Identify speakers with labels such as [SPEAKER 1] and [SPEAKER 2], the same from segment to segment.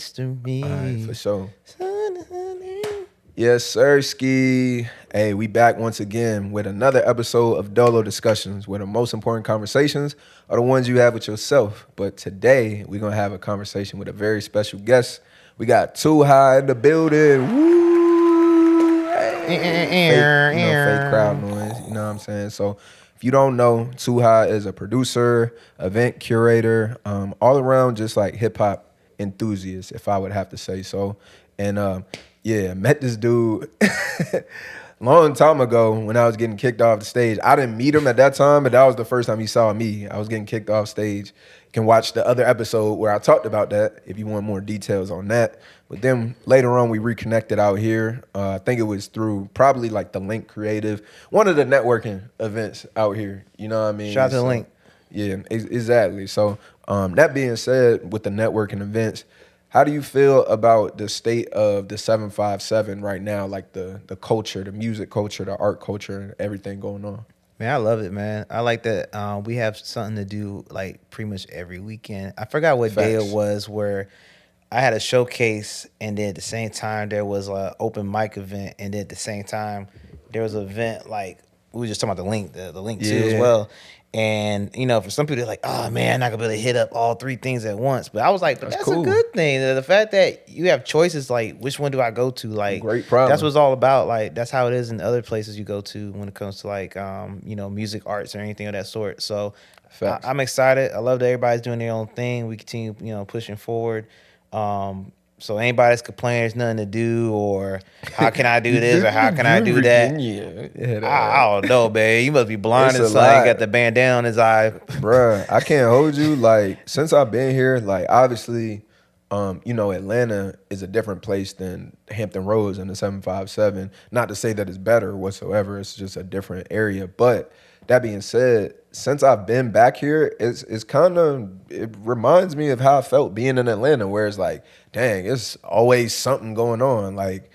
[SPEAKER 1] mystery.
[SPEAKER 2] All right, for sure. Yes, sir, Ski. Hey, we back once again with another episode of Dolo Discussions, where the most important conversations are the ones you have with yourself. But today, we're going to have a conversation with a very special guest. We got Too High in the building. Woo! Hey. Fake crowd noise, you know what I'm saying? So if you don't know, Too High is a producer, event curator, all around just like hip-hop enthusiast, if I would have to say so. And yeah, met this dude long time ago when I was getting kicked off the stage. I didn't meet him at that time, but that was the first time he saw me. I was getting kicked off stage. You can watch the other episode where I talked about that if you want more details on that. But then later on, we reconnected out here. I think it was through probably like the Link Creative, one of the networking events out here. You know what I mean?
[SPEAKER 1] Shout out to the Link.
[SPEAKER 2] Yeah, exactly. So that being said, with the networking events, how do you feel about the state of the 757 right now, like the culture, the music culture, the art culture, and everything going on?
[SPEAKER 1] Man, I love it, man. I like that we have something to do like pretty much every weekend. I forgot what day it was where I had a showcase, and then at the same time there was an open mic event, and then at the same time there was an event like we were just talking about the link too as well. And, you know, for some people, they're like, oh, man, I'm not going to be able to hit up all three things at once. But I was like, that's cool. A good thing. The fact that you have choices, like, which one do I go to? Like,
[SPEAKER 2] great problem.
[SPEAKER 1] That's what it's all about. Like, that's how it is in other places you go to when it comes to, like, you know, music, arts, or anything of that sort. So I'm excited. I love that everybody's doing their own thing. We continue, you know, pushing forward. So anybody that's complaining there's nothing to do, or how can I do this, or how can I do that? I don't know, man. You must be blind and something. Got the bandana on his eye.
[SPEAKER 2] Bruh, I can't hold you. Like, since I've been here, like, obviously, you know, Atlanta is a different place than Hampton Roads and the 757. Not to say that it's better whatsoever. It's just a different area. But that being said, since I've been back here, it's kind of, it reminds me of how I felt being in Atlanta, where it's like, dang, it's always something going on. Like,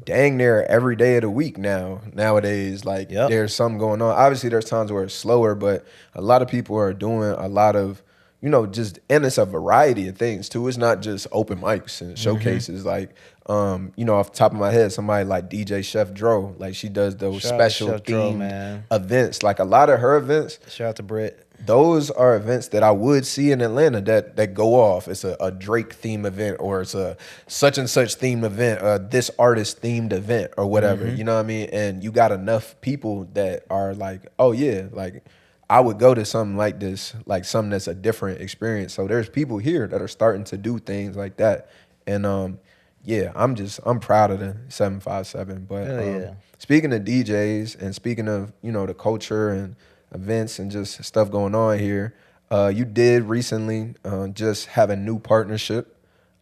[SPEAKER 2] dang near every day of the week nowadays. Like, there's something going on. Obviously, there's times where it's slower, but a lot of people are doing a lot of, you know, just, and it's a variety of things too. It's not just open mics and showcases. Like, you know, off the top of my head, somebody like DJ Chef Dro, like she does those special themed events. Like a lot of her events.
[SPEAKER 1] Shout out to Britt.
[SPEAKER 2] Those are events that I would see in Atlanta that go off. It's a Drake theme event, or it's a such and such themed event, this artist themed event, or whatever. You know what I mean? And you got enough people that are like, oh yeah, like I would go to something like this, like something that's a different experience. So there's people here that are starting to do things like that. And yeah, I'm proud of the 757. But speaking of DJs and speaking of, you know, the culture and events and just stuff going on here, you did recently just have a new partnership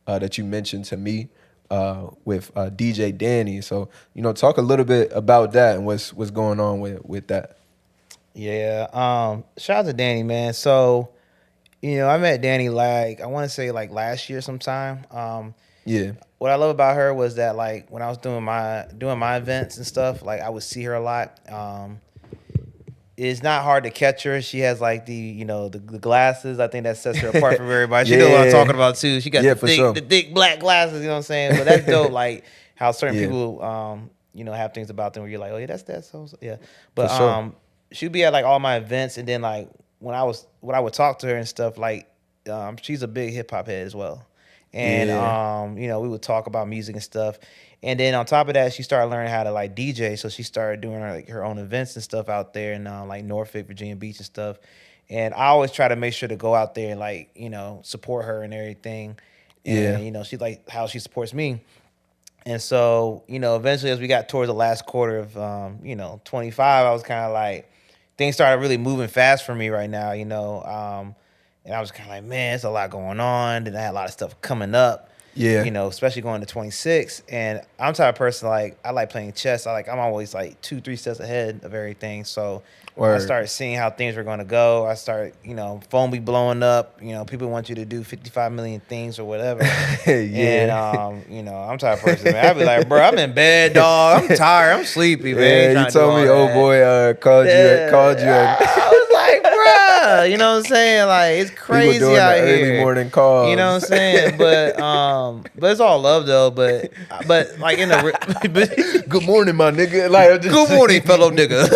[SPEAKER 2] that you mentioned to me with DJ Danny. So, you know, talk a little bit about that and what's going on with that.
[SPEAKER 1] Yeah, shout out to Danny, man. So, you know, I met Danny like, I want to say like last year sometime.
[SPEAKER 2] Yeah.
[SPEAKER 1] What I love about her was that like when I was doing my events and stuff, like I would see her a lot. It's not hard to catch her. She has like the, you know, the glasses. I think that sets her apart from everybody. She knows what I'm talking about too. She got the thick black glasses, you know what I'm saying? But that's dope, like how certain people you know, have things about them where you're like, oh yeah, that's so yeah. But she'd be at like all my events, and then like when I would talk to her and stuff, like she's a big hip hop head as well. And you know, we would talk about music and stuff. And then on top of that, she started learning how to like DJ. So she started doing her own events and stuff out there in like Norfolk, Virginia Beach and stuff. And I always try to make sure to go out there and like, you know, support her and everything. And you know, she like how she supports me. And so, you know, eventually as we got towards the last quarter of you know, 25, I was kind of like, things started really moving fast for me right now, you know. And I was kind of like, man, there's a lot going on. Then I had a lot of stuff coming up. Yeah. You know, especially going to 26. And I'm the type of person, like, I like playing chess. I'm always like 2-3 steps ahead of everything. So I started seeing how things were going to go. I started, you know, phone be blowing up. You know, people want you to do 55 million things or whatever. And, you know, I'm the type of person, man. I'd be like, bro, I'm in bed, dog. I'm tired. I'm sleepy, man.
[SPEAKER 2] Yeah, you told me, old boy called you.
[SPEAKER 1] I was like, bro. Yeah, you know what I'm saying? Like, it's crazy
[SPEAKER 2] people doing
[SPEAKER 1] out
[SPEAKER 2] the
[SPEAKER 1] here.
[SPEAKER 2] Early morning calls.
[SPEAKER 1] You know what I'm saying? But it's all love though. But like in the
[SPEAKER 2] good morning, my nigga. Like,
[SPEAKER 1] good morning, fellow nigga.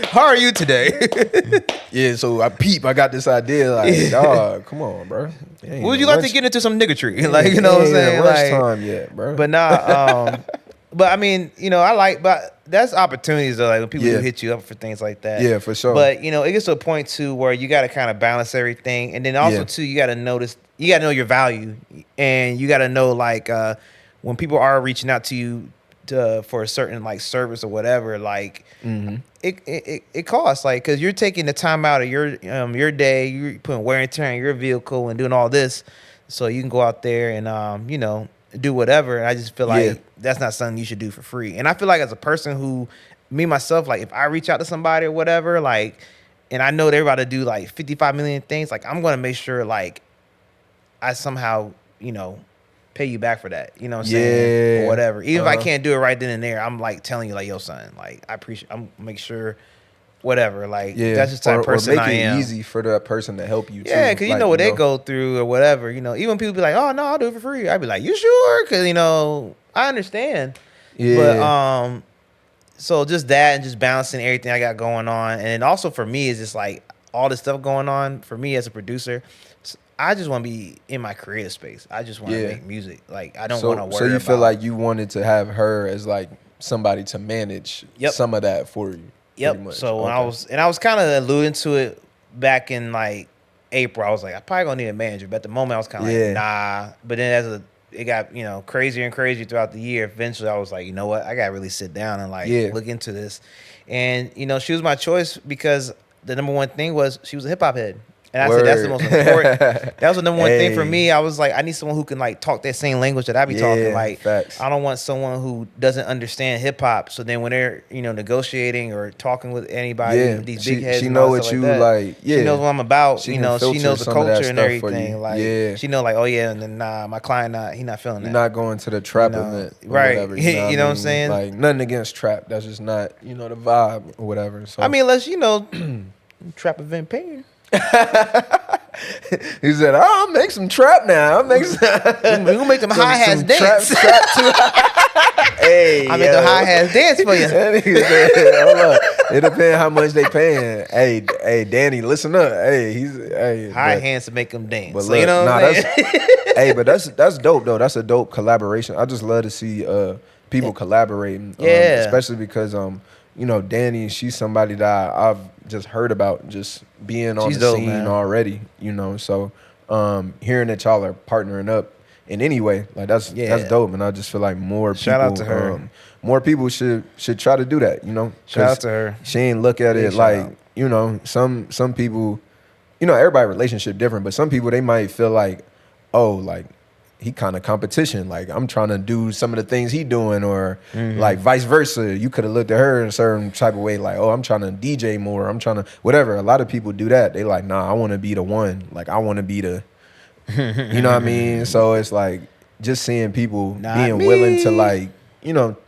[SPEAKER 1] How are you today?
[SPEAKER 2] Yeah, so I got this idea. Like, dog, come on, bro.
[SPEAKER 1] Would you like to get into some niggatry? Like, you know what I'm saying?
[SPEAKER 2] Lunchtime yet, bro.
[SPEAKER 1] But nah, but I mean, you know, but that's opportunities though, like when people hit you up for things like that.
[SPEAKER 2] Yeah, for sure.
[SPEAKER 1] But you know, it gets to a point too where you got to kind of balance everything, and then also too, you got to know your value, and you got to know like when people are reaching out to you for a certain like service or whatever, like it costs, like, because you're taking the time out of your day, you're putting wear and tear on your vehicle and doing all this, so you can go out there and you know, do whatever. And I just feel like that's not something you should do for free. And I feel like as a person who, me myself, like if I reach out to somebody or whatever, like, and I know they're about to do like 55 million things, like I'm gonna make sure like I somehow, you know, pay you back for that, you know what I'm saying, or whatever. Even if I can't do it right then and there, I'm like telling you like, yo, son, like I'm make sure, whatever, like that's just the type of person I am.
[SPEAKER 2] Or make it easy for that person to help you too.
[SPEAKER 1] Yeah, because you know what they go through or whatever, you know. Even people be like, oh no, I'll do it for free. I'd be like, you sure? Because, you know, I understand. Yeah. But so just that and just balancing everything I got going on. And then also for me is just like all this stuff going on for me as a producer. I just want to be in my creative space. I just want to make music. Like, I don't want to worry about. So
[SPEAKER 2] you feel like you wanted to have her as like somebody to manage some of that for you.
[SPEAKER 1] Yep. So when I was kind of alluding to it back in like April, I was like, I probably gonna need a manager. But at the moment, I was kind of like, nah. But then it got, you know, crazier and crazier throughout the year. Eventually, I was like, you know what? I gotta really sit down and like look into this. And you know, she was my choice because the number one thing was she was a hip hop head. And I said, that's the most important. That was the number one thing for me. I was like, I need someone who can like talk that same language that I be talking. Like,
[SPEAKER 2] facts.
[SPEAKER 1] I don't want someone who doesn't understand hip hop. So then when they're, you know, negotiating or talking with anybody, these big heads,
[SPEAKER 2] she know what you like.
[SPEAKER 1] She knows what I'm about.
[SPEAKER 2] She
[SPEAKER 1] you know, she knows the culture and everything. Like, she know like, oh yeah, and then my client he not feeling that.
[SPEAKER 2] You're not going to the trap event,
[SPEAKER 1] right?
[SPEAKER 2] Whatever,
[SPEAKER 1] you know what I'm saying?
[SPEAKER 2] Like, nothing against trap. That's just not, you know, the vibe or whatever. So
[SPEAKER 1] I mean, unless you know, trap event paying.
[SPEAKER 2] He said, I'll make some trap now. I'll make some.
[SPEAKER 1] We gonna make them hi-hats dance.
[SPEAKER 2] Hey,
[SPEAKER 1] I make them hi-hats dance for you.
[SPEAKER 2] Hold up. It depends how much they paying. Hey, Danny, listen up. Hey,
[SPEAKER 1] high hands to make them dance.
[SPEAKER 2] But
[SPEAKER 1] so
[SPEAKER 2] look,
[SPEAKER 1] you know what I'm saying?
[SPEAKER 2] but that's dope though. That's a dope collaboration. I just love to see people collaborating. Especially because you know, Danny, she's somebody that I've just heard about just being on the scene already, you know. So hearing that y'all are partnering up in any way, like that's dope. And I just feel like more
[SPEAKER 1] shout
[SPEAKER 2] people,
[SPEAKER 1] out to her.
[SPEAKER 2] More people should try to do that, you know.
[SPEAKER 1] Shout out to her.
[SPEAKER 2] She ain't look at it like, you know, some people, you know, everybody relationship different, but some people they might feel like, oh, like he kind of competition. Like I'm trying to do some of the things he doing, or like vice versa. You could have looked at her in a certain type of way, like, oh, I'm trying to DJ more. I'm trying to whatever. A lot of people do that. They like, nah, I want to be the one. Like I want to be the, you know what I mean? So it's like just seeing people being willing to like, you know,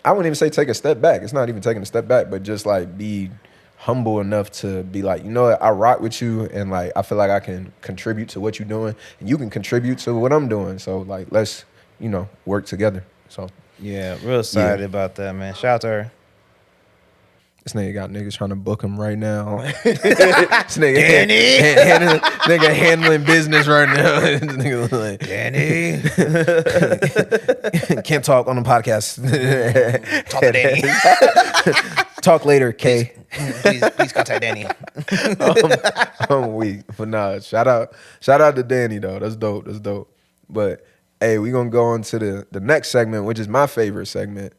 [SPEAKER 2] I wouldn't even say take a step back. It's not even taking a step back, but just like be humble enough to be like, you know what, I rock with you, and like I feel like I can contribute to what you're doing, and you can contribute to what I'm doing. So like let's, you know, work together. So
[SPEAKER 1] yeah, real excited about that, man. Shout out to her.
[SPEAKER 2] This nigga got niggas trying to book him right now. This nigga nigga handling business right now. This nigga like,
[SPEAKER 1] Danny.
[SPEAKER 2] Can't talk on the podcast.
[SPEAKER 1] Talk to Danny.
[SPEAKER 2] Talk later, K.
[SPEAKER 1] Please contact Danny.
[SPEAKER 2] I'm weak. But nah, shout out to Danny though. That's dope. But hey, we gonna go on to the next segment, which is my favorite segment.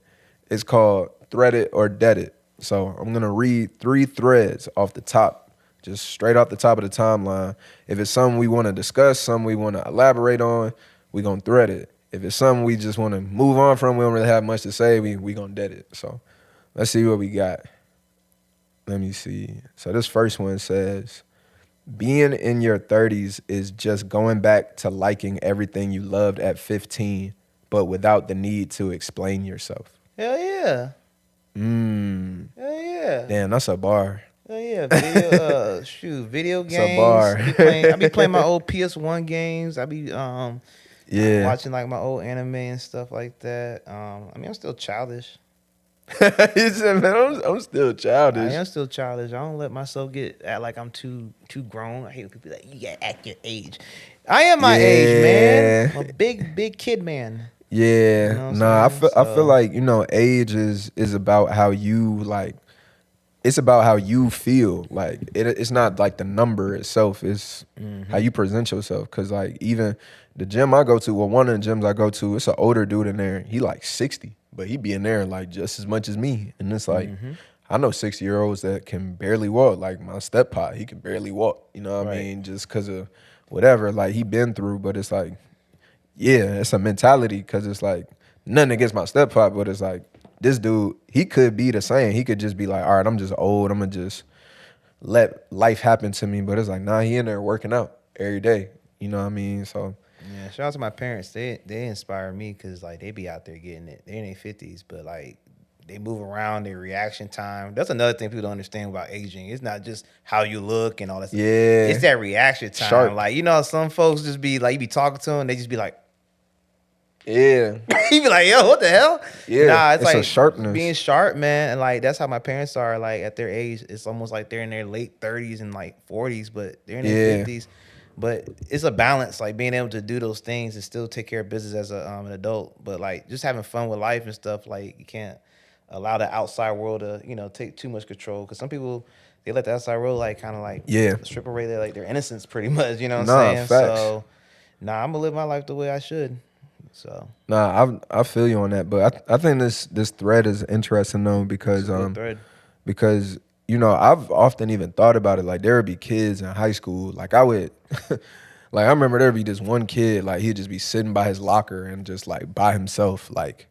[SPEAKER 2] It's called Thread It or Dead It. So I'm gonna read 3 threads off the top, just straight off the top of the timeline. If it's something we want to discuss, something we want to elaborate on, we gonna thread it. If it's something we just want to move on from, we don't really have much to say, we gonna dead it. So let's see what we got. Let me see. So this first one says, being in your 30s is just going back to liking everything you loved at 15, but without the need to explain yourself.
[SPEAKER 1] Hell yeah.
[SPEAKER 2] Hell
[SPEAKER 1] yeah.
[SPEAKER 2] Damn, that's a bar.
[SPEAKER 1] Oh yeah, video
[SPEAKER 2] It's a
[SPEAKER 1] games.
[SPEAKER 2] bar.
[SPEAKER 1] I be playing my old PS1 games. I be
[SPEAKER 2] Yeah.
[SPEAKER 1] watching like my old anime and stuff like that. I mean, I'm still childish.
[SPEAKER 2] He said, man, I'm still childish.
[SPEAKER 1] I am still childish. I don't let myself act like I'm too grown. I hate when people be like, you gotta act your age. I am my age, man. I'm a big kid man.
[SPEAKER 2] Yeah.
[SPEAKER 1] You know
[SPEAKER 2] Nah, I feel like, you know, age is about how you like. It's about how you feel. Like it's not like the number itself. It's how you present yourself. Cause like even the gym I go to, well, one of the gyms I go to, it's an older dude in there. He like 60, but he be in there like just as much as me. And it's like I know 60-year-olds that can barely walk. Like my steppa, he can barely walk. You know what I mean? Just cause of whatever like he been through. But it's like, yeah, it's a mentality. Cause it's like nothing against my steppa, but it's like. This dude, he could be the same. He could just be like, all right, I'm just old. I'm going to just let life happen to me. But it's like, nah, he in there working out every day. You know what I mean? So.
[SPEAKER 1] Yeah, shout out to my parents. They inspire me because, like, they be out there getting it. They're in their 50s, but, like, they move around, their reaction time. That's another thing people don't understand about aging. It's not just how you look and all that stuff.
[SPEAKER 2] Yeah.
[SPEAKER 1] It's that reaction time. Sharp. Like, you know, some folks just be, like, you be talking to them, they just be like,
[SPEAKER 2] yeah.
[SPEAKER 1] He be like, yo, what the hell?
[SPEAKER 2] Yeah.
[SPEAKER 1] Nah, it's like
[SPEAKER 2] a sharpness.
[SPEAKER 1] Being sharp, man. And like that's how my parents are. Like at their age, it's almost like they're in their late 30s and like 40s, but they're in their 50s. But it's a balance, like being able to do those things and still take care of business as an adult. But like just having fun with life and stuff, like you can't allow the outside world to, you know, take too much control. Because some people, they let the outside world like kind of like strip away their innocence pretty much, you know what I'm saying?
[SPEAKER 2] Facts.
[SPEAKER 1] So I'm gonna live my life the way I should. So
[SPEAKER 2] I feel you on that, but I think this thread is interesting though because because you know I've often even thought about it. Like there would be kids in high school, like I would, like I remember there'd be this one kid, like he'd just be sitting by his locker and just like by himself, like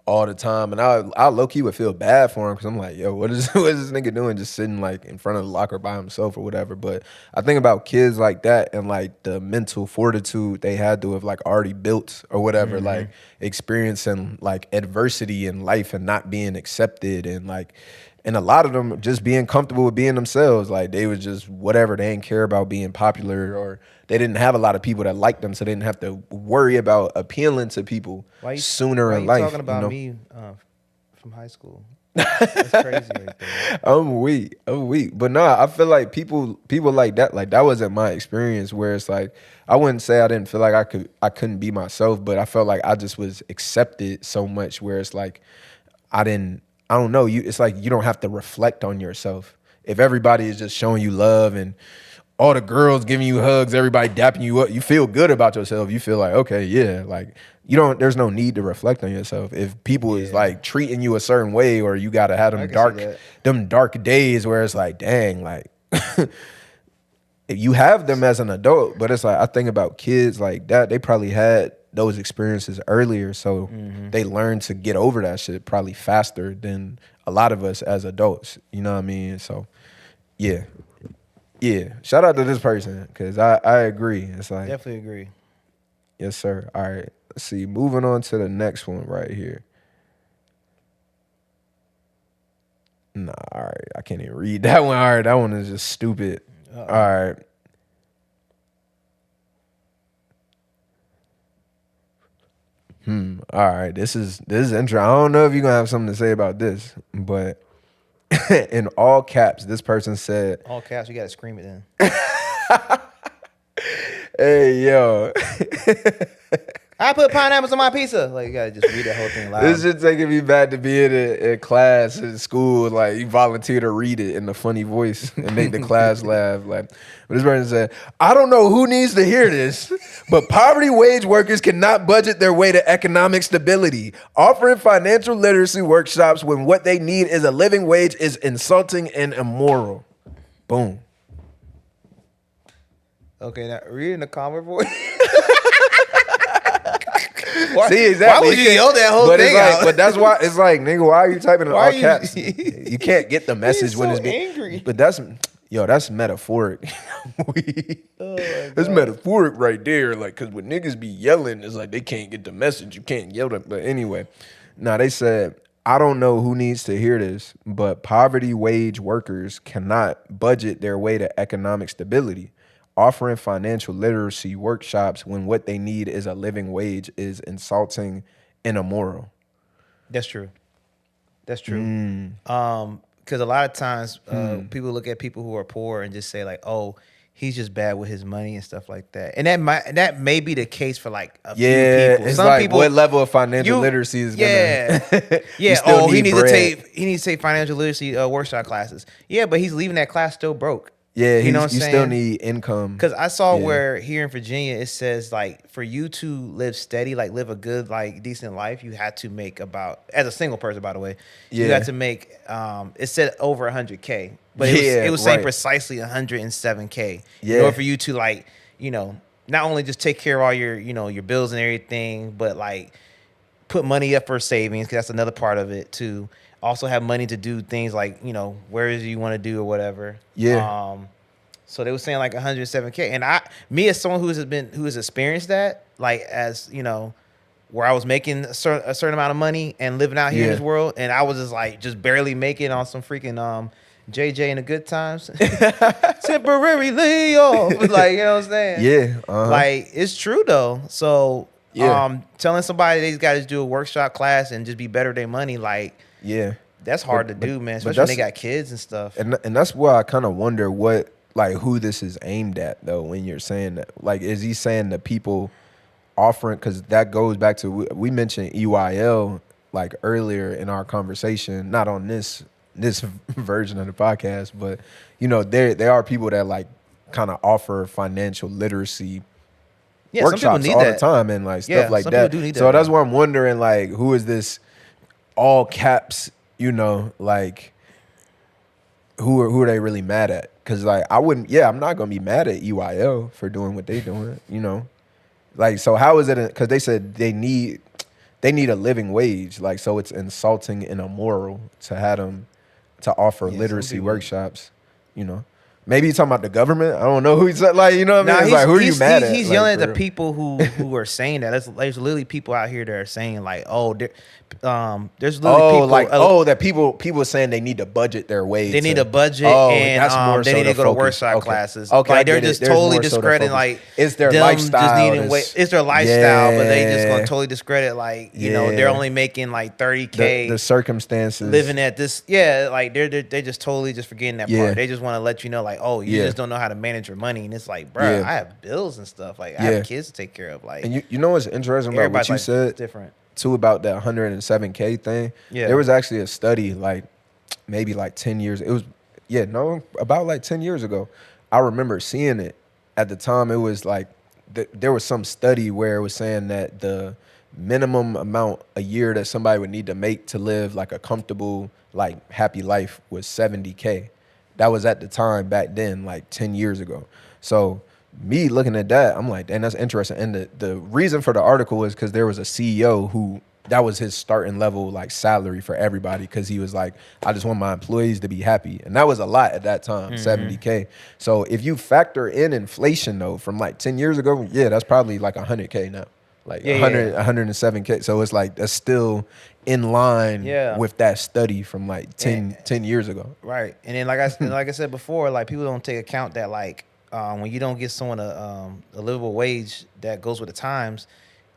[SPEAKER 2] all the time, and I low key would feel bad for him because I'm like, yo, what is this nigga doing just sitting like in front of the locker by himself or whatever. But I think about kids like that and like the mental fortitude they had to have like already built or whatever, like experiencing like adversity in life and not being accepted and like. And a lot of them just being comfortable with being themselves. Like they was just whatever. They didn't care about being popular or they didn't have a lot of people that liked them. So they didn't have to worry about appealing to people sooner in life.
[SPEAKER 1] Why you talking about me from high school? That's crazy right there.
[SPEAKER 2] I'm weak. But nah, I feel like people like that wasn't my experience where it's like, I wouldn't say I didn't feel like I couldn't be myself, but I felt like I just was accepted so much where it's like, I don't know. It's like you don't have to reflect on yourself. If everybody is just showing you love and all the girls giving you hugs, everybody dapping you up, you feel good about yourself. You feel like, okay, yeah, like there's no need to reflect on yourself. If people is like treating you a certain way or you got to have them dark days where it's like, dang, like you have them as an adult, but it's like, I think about kids like that, they probably had those experiences earlier, so they learn to get over that shit probably faster than a lot of us as adults. You know what I mean? So, yeah. Shout out to this person because I agree. It's like
[SPEAKER 1] definitely agree.
[SPEAKER 2] Yes, sir. All right. Let's see. Moving on to the next one right here. Nah, all right. I can't even read that one. All right, that one is just stupid. All right. All right. This is interesting. I don't know if you're gonna have something to say about this, but in all caps, this person said,
[SPEAKER 1] all caps, you gotta scream it in.
[SPEAKER 2] Hey yo.
[SPEAKER 1] I put pineapples on my pizza. Like you gotta just read that whole thing loud.
[SPEAKER 2] This shit taking me back to being in class in school. Like you volunteer to read it in a funny voice and make the class laugh. Like, but this person said, "I don't know who needs to hear this, but poverty wage workers cannot budget their way to economic stability. Offering financial literacy workshops when what they need is a living wage is insulting and immoral." Boom.
[SPEAKER 1] Okay, now read in the calmer voice.
[SPEAKER 2] See, exactly.
[SPEAKER 1] Why would you yell that whole thing out?
[SPEAKER 2] But that's why it's like, nigga, why are you typing in all caps? You can't get the message when it's being
[SPEAKER 1] angry.
[SPEAKER 2] But that's metaphoric. That's metaphoric right there. Like, cause when niggas be yelling, it's like they can't get the message. You can't yell them. But anyway, they said, I don't know who needs to hear this, but poverty wage workers cannot budget their way to economic stability. Offering financial literacy workshops when what they need is a living wage is insulting and immoral.
[SPEAKER 1] That's true. That's true. Because a lot of times people look at people who are poor and just say like, "Oh, he's just bad with his money and stuff like that." And that may be the case for like a few people.
[SPEAKER 2] It's
[SPEAKER 1] some
[SPEAKER 2] like
[SPEAKER 1] people,
[SPEAKER 2] what level of financial literacy is gonna
[SPEAKER 1] he needs to take financial literacy workshop classes. Yeah, but he's leaving that class still broke.
[SPEAKER 2] Yeah, you know what I'm saying? Still need income.
[SPEAKER 1] Because I saw where here in Virginia it says like for you to live steady, like live a good, like decent life, you had to make about, as a single person, by the way, you had to make it said over 100K, but it was saying precisely 107K. In order for you to like, you know, not only just take care of all your, you know, your bills and everything, but like put money up for savings, because that's another part of it too. Also have money to do things like, you know, wherever you want to do or whatever. So they were saying like 107K, and me as someone who has experienced that, like as you know, where I was making a certain amount of money and living out here in this world, and I was just barely making on some freaking JJ in the good times, temporary layoff, like, you know what I'm saying? Like it's true though. So telling somebody they've got to do a workshop class and just be better with their money, like that's hard to do, man. Especially when they got kids and stuff.
[SPEAKER 2] And that's why I kind of wonder what, like, who this is aimed at though. When you're saying that, like, is he saying the people offering? Because that goes back to, we mentioned EYL like earlier in our conversation, not on this version of the podcast, but you know, there are people that like kind of offer financial literacy workshops all the time and like stuff like that. So that's why I'm wondering, like, who is this all caps, you know, like who are they really mad at? Because like I'm not gonna be mad at EYL for doing what they doing, you know, like, so how is it? Because they said they need a living wage, like, so it's insulting and immoral to have them to offer literacy workshops, you know. Maybe you're talking about the government. I don't know who he's like, you know what I mean? It's like, who are you mad at?
[SPEAKER 1] He's yelling at the people who are saying that. There's literally people out here that are saying like, there's literally people
[SPEAKER 2] like that people are saying they need to budget their way.
[SPEAKER 1] They need a budget, and
[SPEAKER 2] that's more
[SPEAKER 1] they
[SPEAKER 2] so
[SPEAKER 1] need to go to workshop classes. Like they're just totally discrediting like
[SPEAKER 2] it's their lifestyle.
[SPEAKER 1] It's their lifestyle, but they just gonna totally discredit like, you know, they're only making like 30K.
[SPEAKER 2] The circumstances
[SPEAKER 1] living at this, like they're just totally just forgetting that part. They just want to let you know like, oh, you just don't know how to manage your money, and it's like, bro, I have bills and stuff. Like I have kids to take care of. Like,
[SPEAKER 2] and you know what's interesting about what you said?
[SPEAKER 1] Different.
[SPEAKER 2] Too, about that 107K thing. There was actually a study like maybe like 10 years. It was about like 10 years ago. I remember seeing it at the time. It was like there was some study where it was saying that the minimum amount a year that somebody would need to make to live like a comfortable, like happy life was 70K. That was at the time back then, like 10 years ago. So me looking at that, I'm like, damn, that's interesting. And the reason for the article is because there was a CEO who, that was his starting level, like salary for everybody. Because he was like, I just want my employees to be happy. And that was a lot at that time, 70K. So if you factor in inflation though, from like 10 years ago, that's probably like 100K now. Like 107K. So it's like, that's still in line with that study from like 10 years ago.
[SPEAKER 1] Right. And then like I said before, like people don't take account that like, when you don't give someone a livable wage that goes with the times,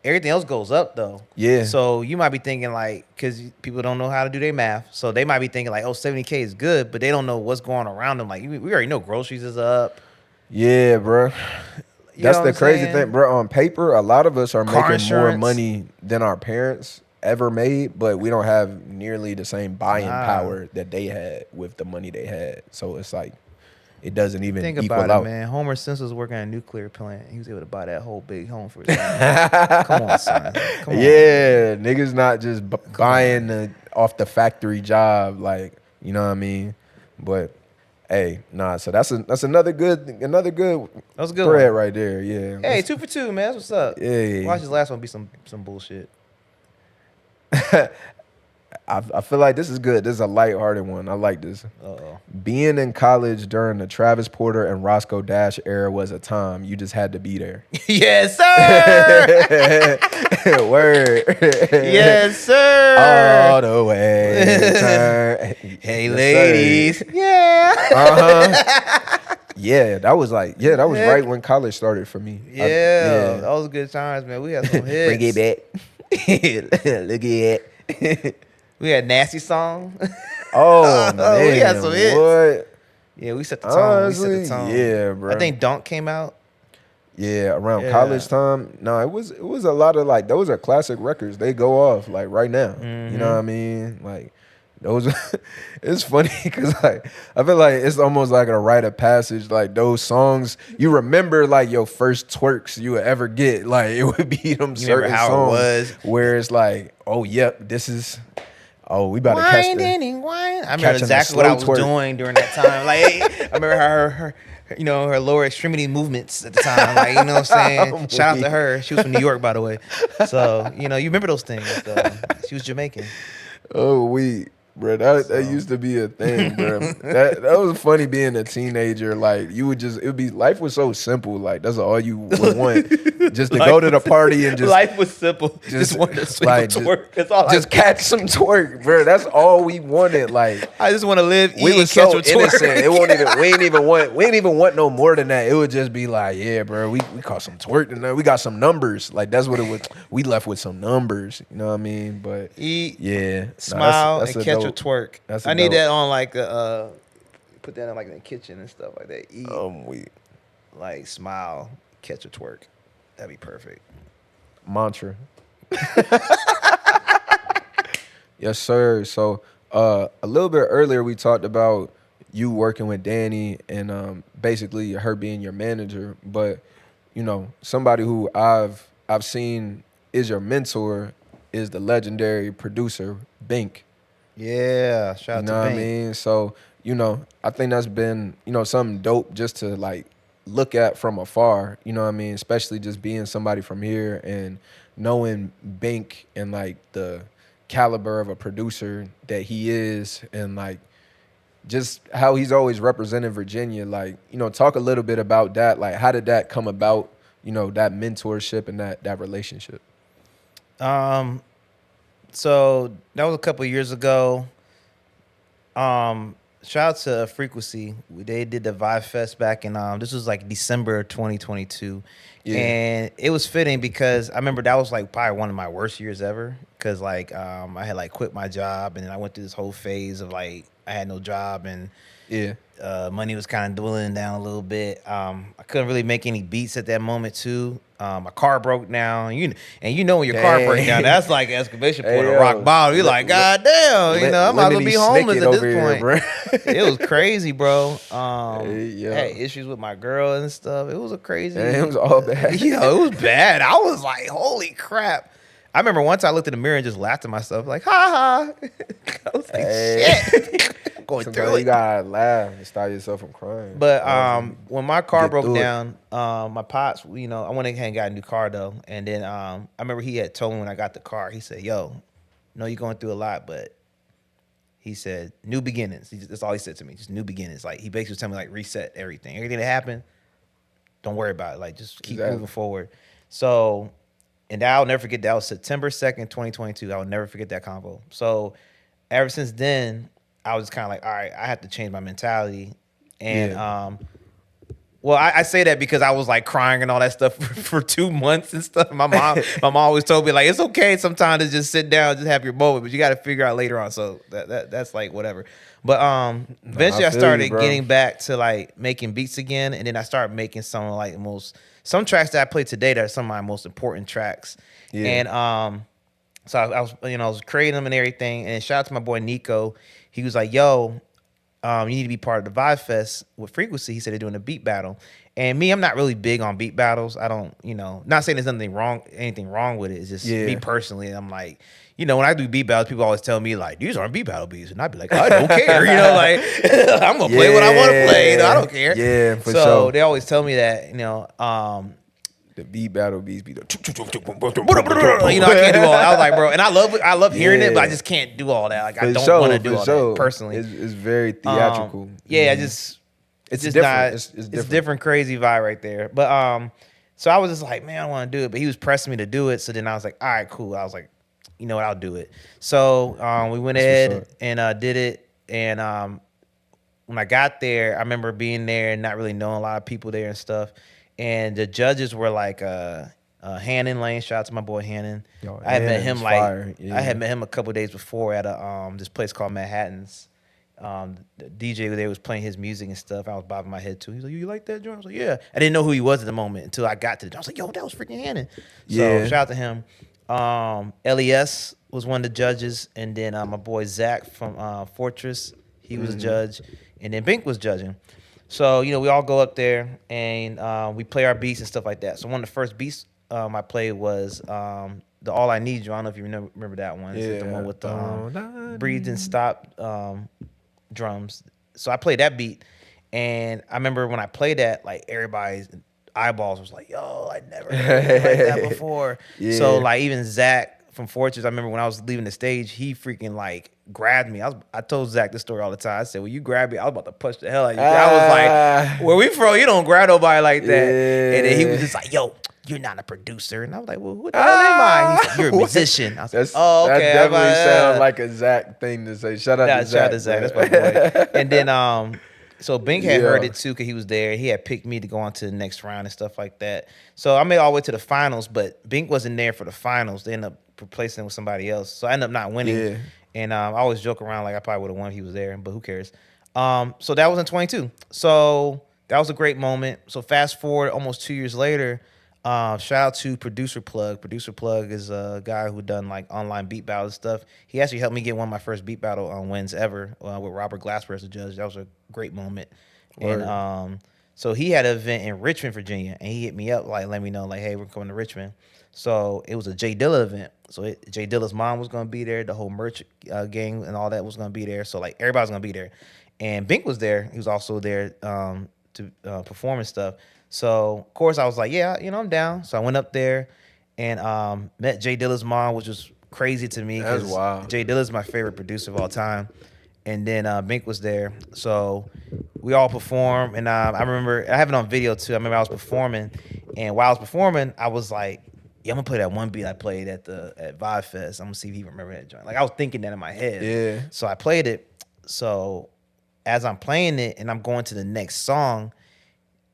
[SPEAKER 1] everything else goes up though. So you might be thinking like, because people don't know how to do their math, so they might be thinking like, oh, 70K is good, but they don't know what's going around them. Like we already know groceries is up.
[SPEAKER 2] Yeah, bro. That's the crazy thing, bro. On paper, a lot of us are making more money than our parents ever made, but we don't have nearly the same buying power that they had with the money they had. So it's like, it doesn't even equal out.
[SPEAKER 1] Man. Homer Simpson was working at a nuclear plant. He was able to buy that whole big home for his family. Come on, son. Come on.
[SPEAKER 2] Yeah, niggas not just buying off the factory job, like, you know what I mean? But hey, so that's another good that was a good thread right there. Yeah.
[SPEAKER 1] Hey, 2 for 2, man. That's what's up.
[SPEAKER 2] Yeah.
[SPEAKER 1] Watch this last one be some bullshit.
[SPEAKER 2] I feel like this is good. This is a lighthearted one. I like this.
[SPEAKER 1] Uh-oh.
[SPEAKER 2] Being in college during the Travis Porter and Roscoe Dash era was a time. You just had to be there.
[SPEAKER 1] Yes, sir.
[SPEAKER 2] Word.
[SPEAKER 1] Yes, sir.
[SPEAKER 2] All the way. Turn.
[SPEAKER 1] Hey,
[SPEAKER 2] Yes,
[SPEAKER 1] ladies.
[SPEAKER 2] Sir.
[SPEAKER 1] Yeah.
[SPEAKER 2] Yeah, that was right when college started for me.
[SPEAKER 1] Yeah, that was good times, man. We had some hits.
[SPEAKER 2] Bring it back. Look at it.
[SPEAKER 1] We had Nasty Song.
[SPEAKER 2] Oh, man.
[SPEAKER 1] We had some hits.
[SPEAKER 2] What?
[SPEAKER 1] Yeah, we set the tone.
[SPEAKER 2] Honestly, yeah, bro.
[SPEAKER 1] I think Dunk came out.
[SPEAKER 2] Yeah, around college time. No, it was a lot of like, those are classic records. They go off like right now.
[SPEAKER 1] Mm-hmm.
[SPEAKER 2] You know what I mean? Like those. It's funny because like I feel like it's almost like a rite of passage. Like those songs, you remember like your first twerks you would ever get. Like it would be them certain songs
[SPEAKER 1] it was.
[SPEAKER 2] Where it's like, oh yep, this is. Oh, we about to catch the.
[SPEAKER 1] I remember exactly what I was doing during that time. Like I remember her her lower extremity movements at the time. Like, you know what I'm saying? Shout out to her. She was from New York, by the way. So, you remember those things. She was Jamaican.
[SPEAKER 2] Oh, bro, that used to be a thing, bro. that was funny being a teenager. Like life was so simple. Like that's all you would want, just to go to the party and just.
[SPEAKER 1] Life was simple. Just wanted to swing twerk. That's all.
[SPEAKER 2] Just catch some twerk, bro. That's all we wanted. Like
[SPEAKER 1] I just want to live.
[SPEAKER 2] We were so innocent.
[SPEAKER 1] Twerk.
[SPEAKER 2] We ain't even want no more than that. It would just be like, yeah, bro. We caught some twerk tonight. We got some numbers. Like that's what it was. We left with some numbers. You know what I mean? But
[SPEAKER 1] eat,
[SPEAKER 2] yeah,
[SPEAKER 1] smile, and catch a twerk. I need
[SPEAKER 2] dope.
[SPEAKER 1] that on like put that in like in the kitchen and stuff like that. Eat, like smile, catch a twerk. That'd be perfect.
[SPEAKER 2] Mantra. Yes, sir. So a little bit earlier we talked about you working with Danny and basically her being your manager, but somebody who I've seen is your mentor is the legendary producer Bink.
[SPEAKER 1] Yeah, shout out to Bink.
[SPEAKER 2] You know what I mean? So, I think that's been, something dope just to like look at from afar, you know what I mean? Especially just being somebody from here and knowing Bink and like the caliber of a producer that he is and like just how he's always represented Virginia. Like, talk a little bit about that. Like, how did that come about, that mentorship and that relationship?
[SPEAKER 1] So that was a couple of years ago. Shout out to Frequency. They did the Vibe Fest back in this was like December 2022. Yeah. And it was fitting because I remember that was like probably one of my worst years ever. Cause like I had like quit my job and then I went through this whole phase of like I had no job and money was kind of dwindling down a little bit. I couldn't really make any beats at that moment too. My car broke down. When your car breaks down, that's like an exclamation point of rock bottom. You're like, God damn, I'm not gonna be homeless at this point. Here, it was crazy, bro. I had issues with my girl and stuff. It was a crazy.
[SPEAKER 2] It was all bad.
[SPEAKER 1] It was bad. I was like, holy crap. I remember once I looked in the mirror and just laughed at myself, like, ha ha. I was like, shit. Going
[SPEAKER 2] sometimes
[SPEAKER 1] through it.
[SPEAKER 2] You gotta laugh and stop yourself from crying.
[SPEAKER 1] But when my car broke down, my pops, I went ahead and got a new car though. And then I remember he had told me when I got the car, he said, yo, I know you're going through a lot, but he said, new beginnings. That's all he said to me, just new beginnings. Like he basically was telling me like reset everything. Everything that happened, don't worry about it. Like just keep moving forward. So, and I'll never forget that was September 2nd, 2022. I will never forget that convo. So ever since then, I was kind of like, all right, I have to change my mentality. And, I say that because I was like crying and all that stuff for 2 months and stuff. My mom always told me like, it's okay sometimes to just sit down, just have your moment, but you got to figure out later on. So that's like whatever. But eventually I started getting back to like making beats again. And then I started making some tracks that I play today that are some of my most important tracks. Yeah. And so I was creating them and everything. And shout out to my boy Nico. He was like, yo, you need to be part of the Vibe Fest with Frequency. He said they're doing a beat battle. And me, I'm not really big on beat battles. I don't, not saying there's anything wrong with it. It's just me personally. I'm like, when I do beat battles, people always tell me like, these aren't beat battle beats. And I'd be like, I don't care. Like I'm going to play what I want to play. I don't care.
[SPEAKER 2] Yeah, for sure.
[SPEAKER 1] So they always tell me that,
[SPEAKER 2] the beat battle beats be the
[SPEAKER 1] you know, I can't do all that. I was like, bro, and I love hearing it, but I just can't do all that. Like I don't want to do all that personally.
[SPEAKER 2] It's very theatrical.
[SPEAKER 1] It's just different. It's different, crazy vibe right there. But so I was just like, man, I want to do it. But he was pressing me to do it. So then I was like, all right, cool. I was like, you know what, I'll do it. So we went ahead and did it. And when I got there, I remember being there and not really knowing a lot of people there and stuff. And the judges were like Hannon Lane. Shout out to my boy Hannon. I had met him I had met him a couple days before at this place called Manhattan's. The DJ there was playing his music and stuff. I was bobbing my head too. He's like, "You like that joint?" I was like, "Yeah." I didn't know who he was at the moment until I got to the joint. I was like, "Yo, that was freaking Hannon." So shout out to him. LES was one of the judges, and then my boy Zach from Fortress, he was a judge, and then Bink was judging. So you know, we all go up there and we play our beats and stuff like that. So one of the first beats I played was the All I Need You. I don't know if you remember that one. It's the one with the breathe and stop drums. So I played that beat, and I remember when I played that, like everybody's eyeballs was like, "Yo, I never heard it like that before." So like even Zach from Fortress, I remember when I was leaving the stage, he freaking like grabbed me. I told Zach this story all the time. I said, "Well, you grabbed me, I was about to punch the hell out of you." I was like, "Where we from? You don't grab nobody like that." And then he was just like, "Yo, you're not a producer." And I was like, "Well, what the hell am I?" He said, "You're a musician." I was like, "Oh, okay."
[SPEAKER 2] That definitely sounds like a Zach thing to say. Shout out to Zach.
[SPEAKER 1] Shout out to Zach. That's my boy. And then so Bink had heard it too because he was there. He had picked me to go on to the next round and stuff like that. So I made all the way to the finals, but Bink wasn't there for the finals. They ended up replacing it with somebody else. So I ended up not winning. Yeah. And I always joke around like I probably would have won if he was there, but who cares? So that was in 22. So that was a great moment. So fast forward almost 2 years later, shout out to Producer Plug. Producer Plug is a guy who done like online beat battle stuff. He actually helped me get one of my first beat battle wins ever with Robert Glasper as a judge. That was a great moment. Word. And so he had an event in Richmond, Virginia, and he hit me up like, let me know like, hey, we're coming to Richmond. So it was a J Dilla event. So J Dilla's mom was gonna be there. The whole merch gang and all that was gonna be there. So like everybody's gonna be there. And Bink was there. He was also there to perform and stuff. So, of course, I was like, yeah, you know, I'm down. So I went up there and met J Dilla's mom, which was crazy to me.
[SPEAKER 2] That's wild.
[SPEAKER 1] J Dilla's my favorite producer of all time. And then Bink was there. So we all performed. And I remember, I have it on video too. I remember I was performing. And while I was performing, I was like, yeah, I'm going to play that one beat I played at Vibe Fest. I'm going to see if he remember that joint. Like, I was thinking that in my head.
[SPEAKER 2] Yeah.
[SPEAKER 1] So I played it. So as I'm playing it and I'm going to the next song,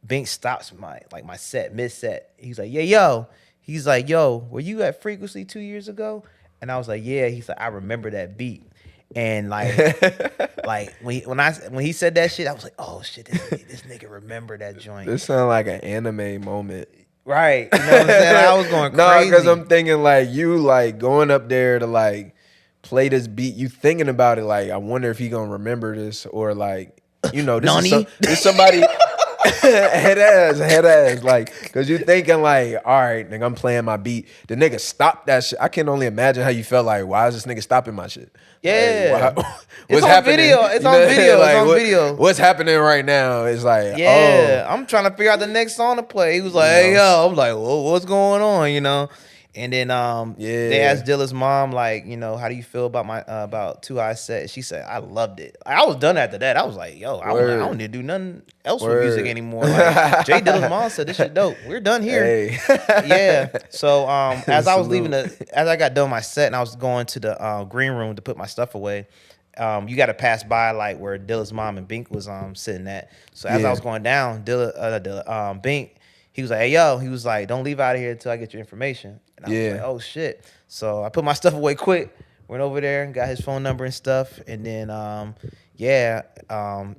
[SPEAKER 1] Bink stops my set, mid-set. He's like, yo. He's like, yo, were you at Frequency 2 years ago? And I was like, yeah. He's like, I remember that beat. And like, when he said that shit, I was like, oh shit, this nigga remember that joint.
[SPEAKER 2] This sounds like an anime moment.
[SPEAKER 1] Right. You know what I'm saying? Like, I was going crazy.
[SPEAKER 2] No, because I'm thinking like you like going up there to like play this beat. You thinking about it like, I wonder if he gonna remember this or like, you know, this somebody. head ass, like, cause you thinking like, all right, nigga, I'm playing my beat. The nigga stopped that shit. I can only imagine how you felt like, why is this nigga stopping my shit?
[SPEAKER 1] Yeah,
[SPEAKER 2] like, what's happening?
[SPEAKER 1] It's on video.
[SPEAKER 2] Like,
[SPEAKER 1] it's on video.
[SPEAKER 2] What's happening right now? It's like,
[SPEAKER 1] yeah, I'm trying to figure out the next song to play. He was like, hey yo, I'm like, well, what's going on? You know. And then they asked Dilla's mom, like, you know, how do you feel about my about 2 Eyes Set? She said, I loved it. I was done after that. I was like, yo, I don't need to do nothing else with music anymore. Like, J Dilla's mom said, this shit dope. We're done here. Hey. Yeah. So as I was leaving as I got done with my set and I was going to the green room to put my stuff away, you got to pass by like where Dilla's mom and Bink was sitting at. So as I was going down, Bink, he was like, hey, yo, he was like, don't leave out of here until I get your information. And I was like, oh, shit. So I put my stuff away quick, went over there and got his phone number and stuff. And then,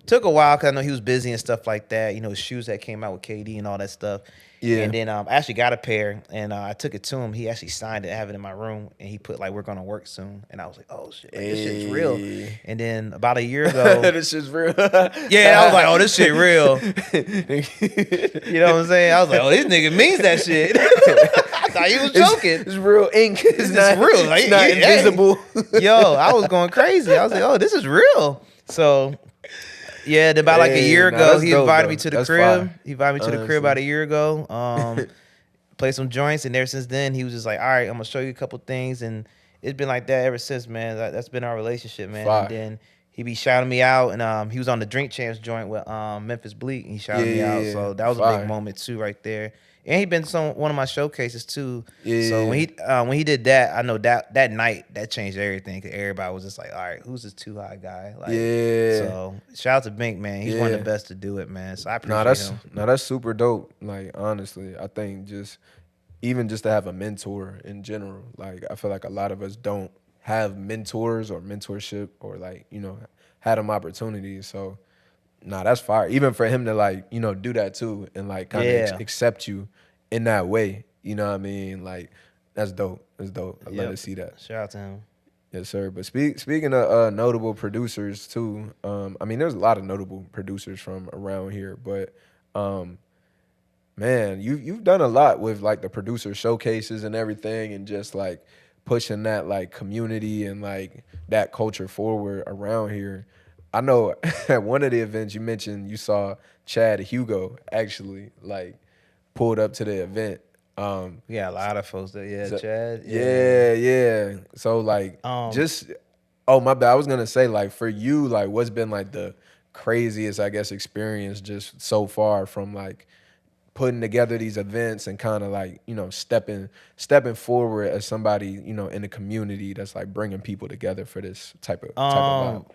[SPEAKER 1] took a while because I know he was busy and stuff like that. You know, his shoes that came out with KD and all that stuff. Yeah. And then I actually got a pair and I took it to him. He actually signed it, I have it in my room. And he put like, we're going to work soon. And I was like, oh, shit, like, this shit's real. And then about a year ago.
[SPEAKER 2] This shit's real.
[SPEAKER 1] Yeah, I was like, oh, this shit real. You know what I'm saying? I was like, oh, this nigga means that shit. I thought he was joking.
[SPEAKER 2] It's real ink. It's not
[SPEAKER 1] real. Like,
[SPEAKER 2] it's not invisible.
[SPEAKER 1] Yo, I was going crazy. I was like, oh, this is real. So, yeah, about like a year ago, he invited me to the crib. He invited me to the crib about a year ago. play some joints, and ever since then he was just like, all right, I'm gonna show you a couple things, and it's been like that ever since, man. That's been our relationship, man.
[SPEAKER 2] Fire.
[SPEAKER 1] And then he be shouting me out, and he was on the Drink Champs joint with Memphis Bleak, and he shouted me out. So that was a big moment too, right there. And he been one of my showcases too.
[SPEAKER 2] Yeah.
[SPEAKER 1] So when he did that, I know that night that changed everything, because everybody was just like, all right, who's this Too High guy? Like, so shout out to Bink, man. He's one of the best to do it, man. So I appreciate him.
[SPEAKER 2] That's super dope. Like, honestly, I think even just to have a mentor in general, like, I feel like a lot of us don't have mentors or mentorship, or like, had them opportunities. So that's fire. Even for him to like, do that too, and like kind of accept you in that way. You know what I mean? Like, that's dope. That's dope. I love to see that.
[SPEAKER 1] Shout out to him.
[SPEAKER 2] Yes, sir. But speaking of notable producers too, I mean, there's a lot of notable producers from around here, but man, you've done a lot with like the producer showcases and everything, and just like pushing that like community and like that culture forward around here. I know at one of the events you mentioned you saw Chad Hugo actually like pulled up to the event.
[SPEAKER 1] Yeah, a lot of folks that Chad.
[SPEAKER 2] Yeah. So like my bad. I was gonna say, like, for you, like, what's been like the craziest, I guess, experience just so far from like putting together these events and kind of like, stepping forward as somebody, in the community that's like bringing people together for this type of vibe.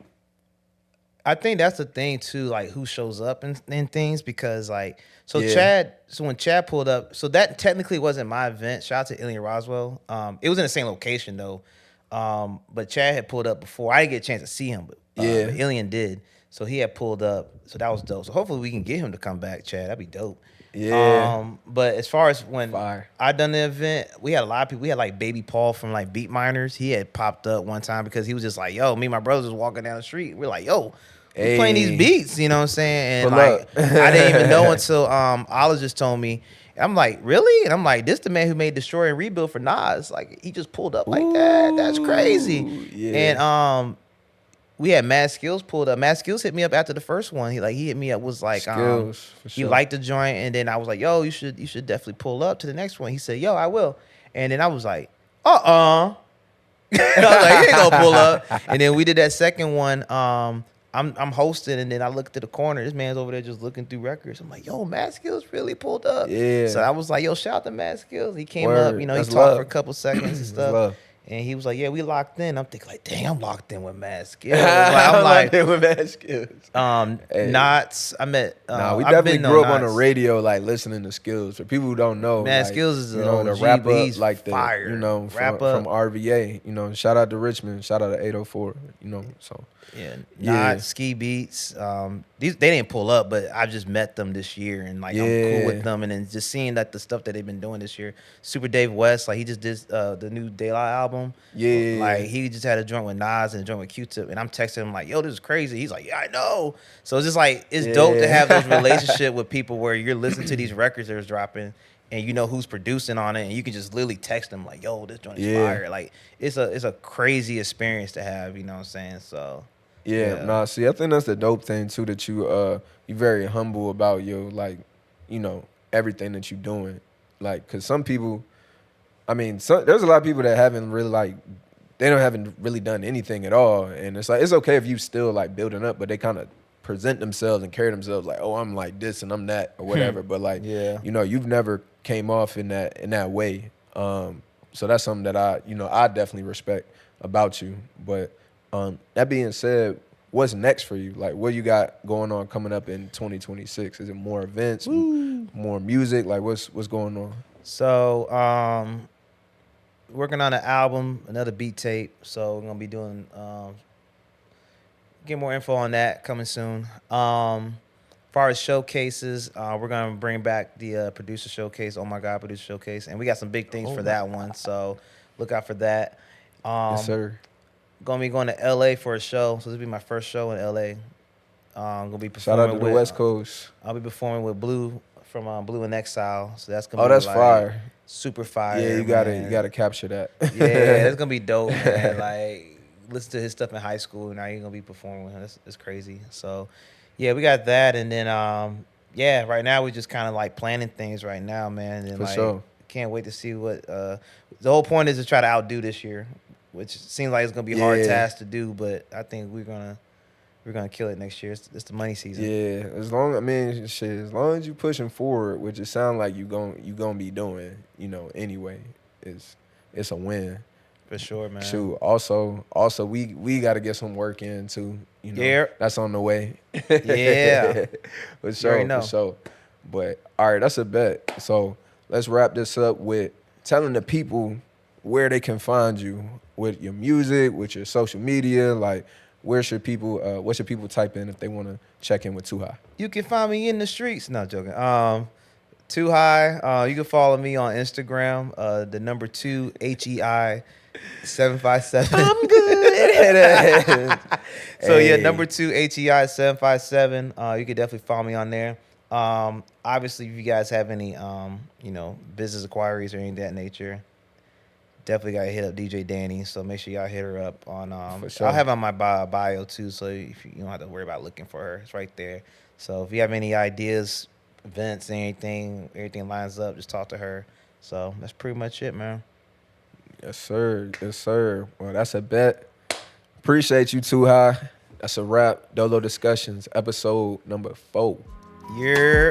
[SPEAKER 1] I think that's the thing too, like who shows up and things, because like, Chad, so when Chad pulled up, so that technically wasn't my event. Shout out to Illian Roswell. It was in the same location though. But Chad had pulled up before. I didn't get a chance to see him, but Illian did. So he had pulled up. So that was dope. So hopefully we can get him to come back, Chad. That'd be dope.
[SPEAKER 2] Yeah.
[SPEAKER 1] But as far as when I done the event, we had a lot of people. We had like Baby Paul from like Beat Miners. He had popped up one time because he was just like, yo, me and my brothers was walking down the street. We're like, yo, we playing these beats, you know what I'm saying? And like, I didn't even know until Ola just told me. I'm like, really? And I'm like, this the man who made Destroy and Rebuild for Nas. Like, he just pulled up like that. That's crazy. Yeah. And we had Mad Skills pulled up. Mad Skills hit me up after the first one. He hit me up, was like, he liked the joint, and then I was like, yo, you should definitely pull up to the next one. He said, yo, I will. And then I was like, and I was like, he ain't gonna pull up. And then we did that second one. I'm hosting, and then I looked to the corner. This man's over there just looking through records. I'm like, yo, Mad Skills really pulled up. Yeah. So I was like, yo, shout out to Mad Skills. He came up, he talked for a couple seconds and stuff. And he was like, yeah, we locked in. I'm thinking like, dang, I'm locked in with Mad Skills. I'm locked in with Mad Skills. Knots. I met.
[SPEAKER 2] We definitely grew up on the radio, like listening to Skills. For people who don't know,
[SPEAKER 1] Mad Skills is
[SPEAKER 2] the rapper, like the
[SPEAKER 1] fire.
[SPEAKER 2] From RVA. Shout out to Richmond. Shout out to 804. So.
[SPEAKER 1] Yeah, Knots, Ski Beats. They didn't pull up, but I just met them this year, and like I'm cool with them, and then just seeing like the stuff that they've been doing this year. Super Dave West, like he just did the new Daylight album. Yeah, like he just had a joint with Nas and a joint with Q-Tip, and I'm texting him like, "Yo, this is crazy." He's like, "Yeah, I know." So it's just like it's dope to have those relationship with people where you're listening to these records that are dropping, and you know who's producing on it, and you can just literally text them like, "Yo, this joint is fire." Like it's a crazy experience to have. You know what I'm saying? So.
[SPEAKER 2] Yeah, see, I think that's the dope thing too, that you're very humble about your, like, everything that you're doing. Like, cause some people, I mean, there's a lot of people that haven't really haven't really done anything at all, and it's like it's okay if you still like building up, but they kind of present themselves and carry themselves like, oh, I'm like this and I'm that or whatever. But like, you've never came off in that way. So that's something that I definitely respect about you, but. That being said, what's next for you? Like, what you got going on coming up in 2026? Is it more events, more music? Like, what's going on?
[SPEAKER 1] So, working on an album, another beat tape. So we're gonna be doing get more info on that coming soon. As far as showcases, we're gonna bring back the producer showcase. Oh my God, producer showcase, and we got some big things for that one. So look out for that.
[SPEAKER 2] Yes, sir.
[SPEAKER 1] Gonna be going to LA for a show, so this will be my first show in LA. Gonna be performing.
[SPEAKER 2] Shout out to the West Coast.
[SPEAKER 1] I'll be performing with Blue from Blue in Exile, so that's gonna be
[SPEAKER 2] that's fire,
[SPEAKER 1] super fire.
[SPEAKER 2] Yeah, you gotta capture that.
[SPEAKER 1] Yeah, it's gonna be dope, man. Like listen to his stuff in high school, and now you're gonna be performing with him. It's crazy. So yeah, we got that, and then right now we're just kind of like planning things right now, man. And
[SPEAKER 2] for sure.
[SPEAKER 1] can't wait to see what. The whole point is to try to outdo this year, which seems like it's gonna be a hard task to do. But I think we're gonna kill it next year. It's the money season.
[SPEAKER 2] Yeah, as long as you pushing forward, which it sounds like you gonna be doing, anyway, it's a win.
[SPEAKER 1] For sure, man.
[SPEAKER 2] Shoot. Also, we got to get some work in too.
[SPEAKER 1] Yeah.
[SPEAKER 2] That's on the way.
[SPEAKER 1] Yeah.
[SPEAKER 2] For sure. For sure. But all right, that's a bet. So let's wrap this up with telling the people where they can find you with your music, with your social media. Like, what should people type in if they want to check in with Too High?
[SPEAKER 1] You can find me in the streets. Not joking. Too High. You can follow me on Instagram. The number 2 HEI 757.
[SPEAKER 2] I'm good.
[SPEAKER 1] So yeah, number 2 HEI 757. You can definitely follow me on there. Obviously, if you guys have any business inquiries or anything of that nature, definitely gotta hit up DJ Danny. So make sure y'all hit her up on. For sure. I'll have it on my bio too, so if you don't have to worry about looking for her, it's right there. So if you have any ideas, events, everything lines up, just talk to her. So that's pretty much it, man.
[SPEAKER 2] Yes, sir. Yes, sir. Well, that's a bet. Appreciate you, Too High. That's a wrap. Dolo Discussions, episode number 4.
[SPEAKER 1] Yeah.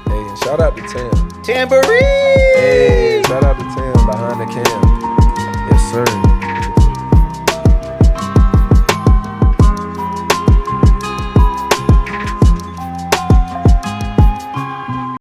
[SPEAKER 2] Hey, and shout out to Tim.
[SPEAKER 1] Tambourine!
[SPEAKER 2] Hey, shout out to Tim behind the cam.